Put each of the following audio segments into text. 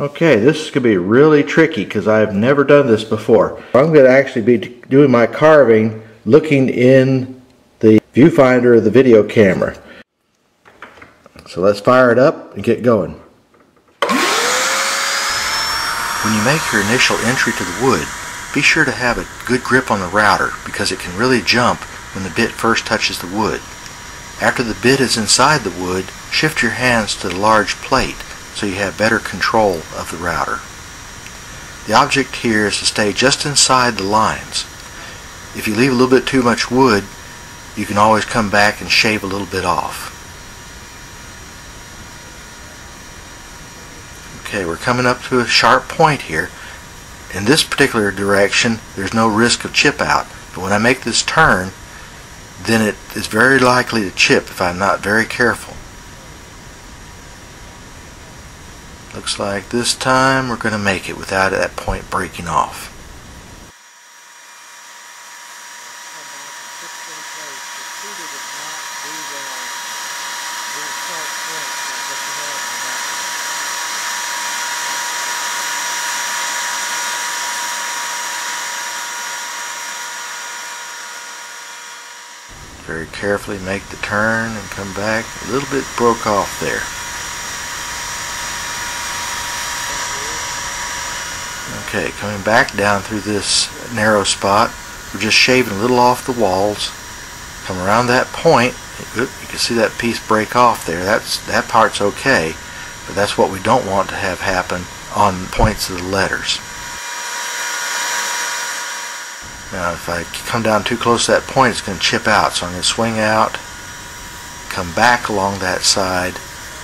Okay, this is going to be really tricky because I've never done this before. I'm going to actually be doing my carving looking in the viewfinder of the video camera. So let's fire it up and get going. When you make your initial entry to the wood, be sure to have a good grip on the router because it can really jump when the bit first touches the wood. After the bit is inside the wood, shift your hands to the large plate so you have better control of the router. The object here is to stay just inside the lines. If you leave a little bit too much wood, you can always come back and shave a little bit off. Okay, we're coming up to a sharp point here. In this particular direction, there's no risk of chip out, but when I make this turn, then it is very likely to chip if I'm not very careful. Looks like this time we're going to make it without that point breaking off. Very carefully make the turn and come back. A little bit broke off there. Okay, coming back down through this narrow spot, we're just shaving a little off the walls. Come around that point. You can see that piece break off there. That part's okay, but that's what we don't want to have happen on points of the letters. Now if I come down too close to that point, it's going to chip out, so I'm going to swing out, come back along that side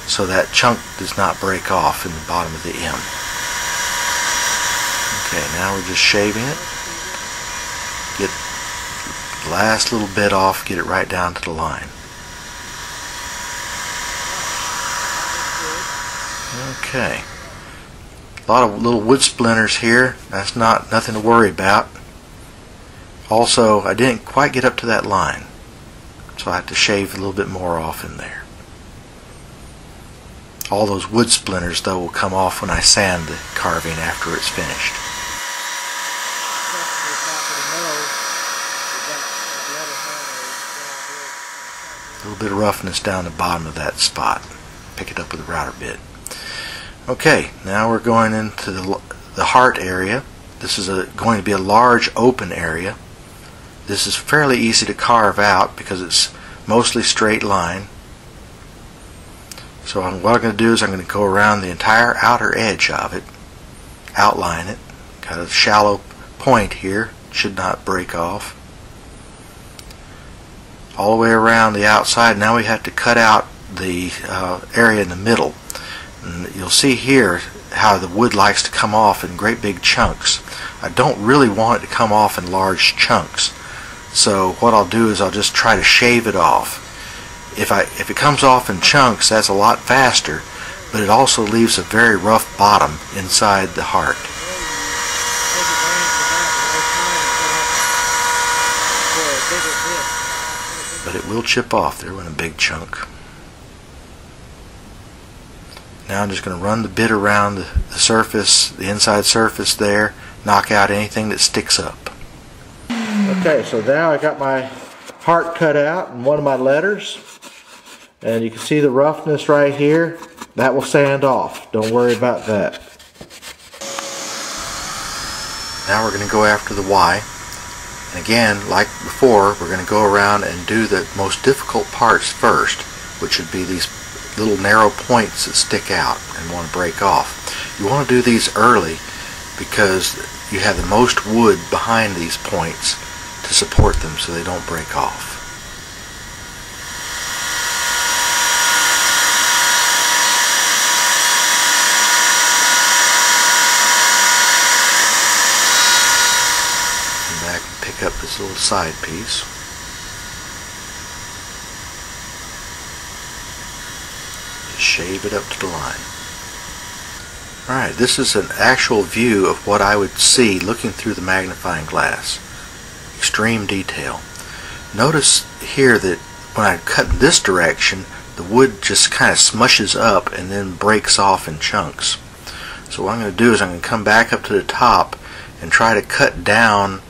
so that chunk does not break off in the bottom of the M. Okay, now we're just shaving it. Get the last little bit off, get it right down to the line. Okay. A lot of little wood splinters here. That's nothing to worry about. Also, I didn't quite get up to that line, so I have to shave a little bit more off in there. All those wood splinters, though, will come off when I sand the carving after it's finished. A little bit of roughness down the bottom of that spot. Pick it up with a router bit. Okay, now we're going into the heart area. This is going to be a large open area. This is fairly easy to carve out because it's mostly straight line. So what I'm going to do is I'm going to go around the entire outer edge of it, outline it. Got a shallow point here, should not break off. All the way around the outside. Now we have to cut out the area in the middle. And you'll see here how the wood likes to come off in great big chunks. I don't really want it to come off in large chunks. So what I'll do is I'll just try to shave it off. If it comes off in chunks, that's a lot faster, but it also leaves a very rough bottom inside the heart. But it will chip off there in a big chunk. Now I'm just going to run the bit around the surface, the inside surface there, knock out anything that sticks up. Okay, so now I got my heart cut out and one of my letters, and you can see the roughness right here. That will sand off. Don't worry about that. Now we're going to go after the Y. And again, like before, we're going to go around and do the most difficult parts first, which would be these little narrow points that stick out and want to break off. You want to do these early because you have the most wood behind these points to support them so they don't break off. Come back and pick up this little side piece. Just shave it up to the line. Alright, this is an actual view of what I would see looking through the magnifying glass. Extreme detail. Notice here that when I cut in this direction, the wood just kind of smushes up and then breaks off in chunks. So what I'm going to do is I'm going to come back up to the top and try to cut down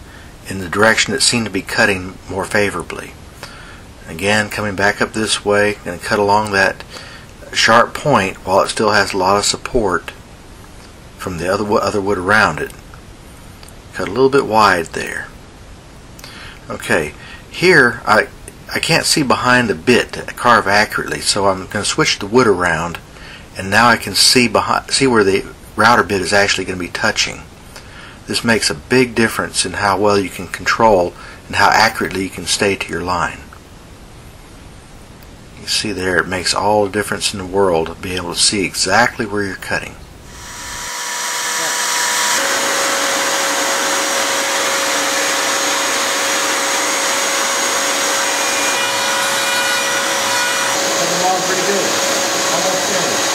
in the direction that seemed to be cutting more favorably. Again, coming back up this way, I'm going to cut along that sharp point while it still has a lot of support from the other wood around it. Cut a little bit wide there. Okay, here I can't see behind the bit to carve accurately, so I'm going to switch the wood around, and now I can see where the router bit is actually going to be touching. This makes a big difference in how well you can control and how accurately you can stay to your line. You see there, it makes all the difference in the world to be able to see exactly where you're cutting. Pretty good. Almost finished.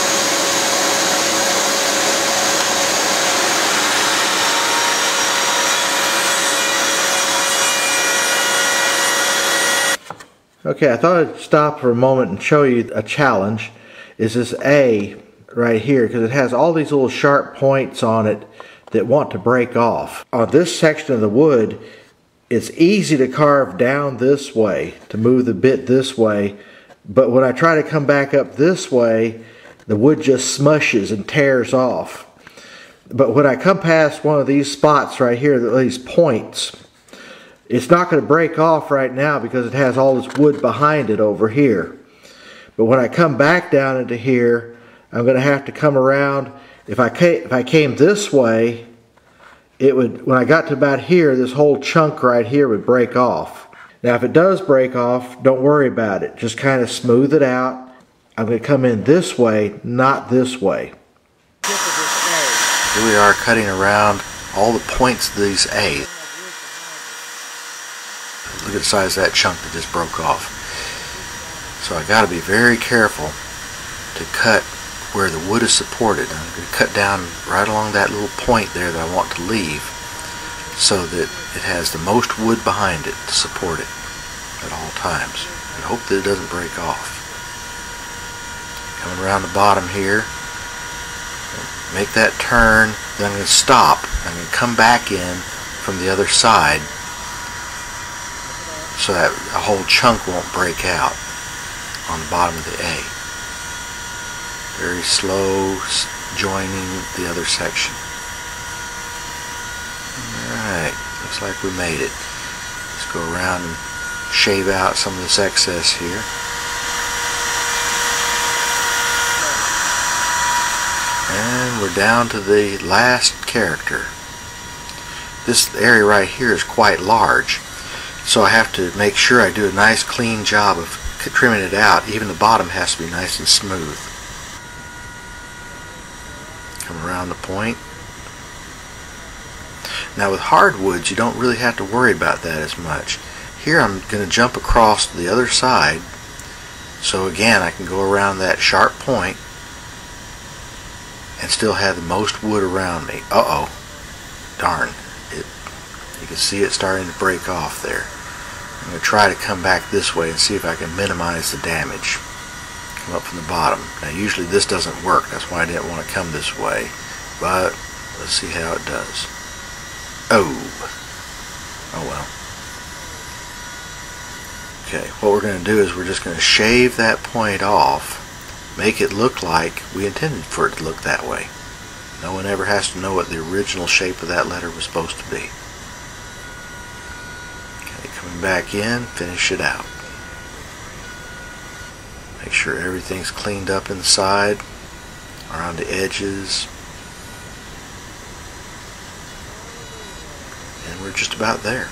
Okay, I thought I'd stop for a moment and show you a challenge. Is this A right here, because it has all these little sharp points on it that want to break off. On this section of the wood, it's easy to carve down this way, to move the bit this way. But when I try to come back up this way, the wood just smushes and tears off. But when I come past one of these spots right here, these points, it's not going to break off right now because it has all this wood behind it over here. But when I come back down into here, I'm going to have to come around. If I came this way, it would, when I got to about here, this whole chunk right here would break off. Now if it does break off, don't worry about it. Just kind of smooth it out. I'm going to come in this way, not this way. Here we are cutting around all the points of these A. Look at the size of that chunk that just broke off. So I got to be very careful to cut where the wood is supported. I'm going to cut down right along that little point there that I want to leave, so that it has the most wood behind it to support it at all times, and hope that it doesn't break off. Coming around the bottom here, make that turn, then I'm going to stop. I'm going to come back in from the other side so that a whole chunk won't break out on the bottom of the A. Very slow joining the other section. Alright, looks like we made it. Let's go around and shave out some of this excess here. And we're down to the last character. This area right here is quite large, so I have to make sure I do a nice clean job of trimming it out. Even the bottom has to be nice and smooth. Come around the point. Now with hardwoods, you don't really have to worry about that as much. Here I'm going to jump across to the other side, so again I can go around that sharp point and still have the most wood around me. Uh-oh. Darn. You can see it starting to break off there. I'm going to try to come back this way and see if I can minimize the damage. Come up from the bottom. Now usually this doesn't work, that's why I didn't want to come this way, but let's see how it does. Oh well. Okay, what we're going to do is we're just going to shave that point off, make it look like we intended for it to look that way. No one ever has to know what the original shape of that letter was supposed to be. Okay, coming back in, finish it out. Make sure everything's cleaned up inside, around the edges. And we're just about there.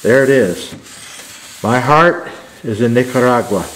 There it is. My heart is in Nicaragua.